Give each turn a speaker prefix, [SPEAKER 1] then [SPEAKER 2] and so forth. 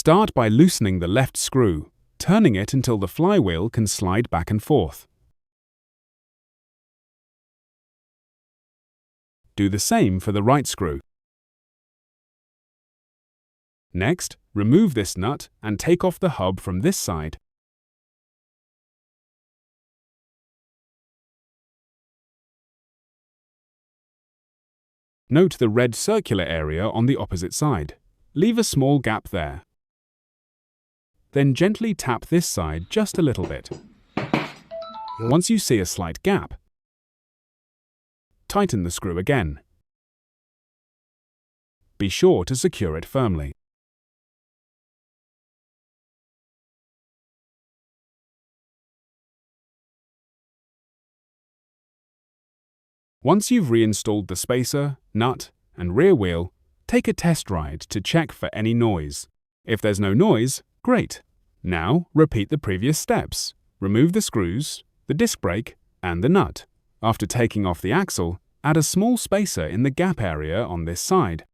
[SPEAKER 1] Start by loosening the left screw, turning it until the flywheel can slide back and forth. Do the same for the right screw. Next, remove this nut and take off the hub from this side. Note the red circular area on the opposite side. Leave a small gap there. Then gently tap this side just a little bit. Once you see a slight gap, tighten the screw again. Be sure to secure it firmly. Once you've reinstalled the spacer, nut, and rear wheel, take a test ride to check for any noise. If there's no noise, great. Now, repeat the previous steps. Remove the screws, the disc brake, and the nut. After taking off the axle, add a small spacer in the gap area on this side.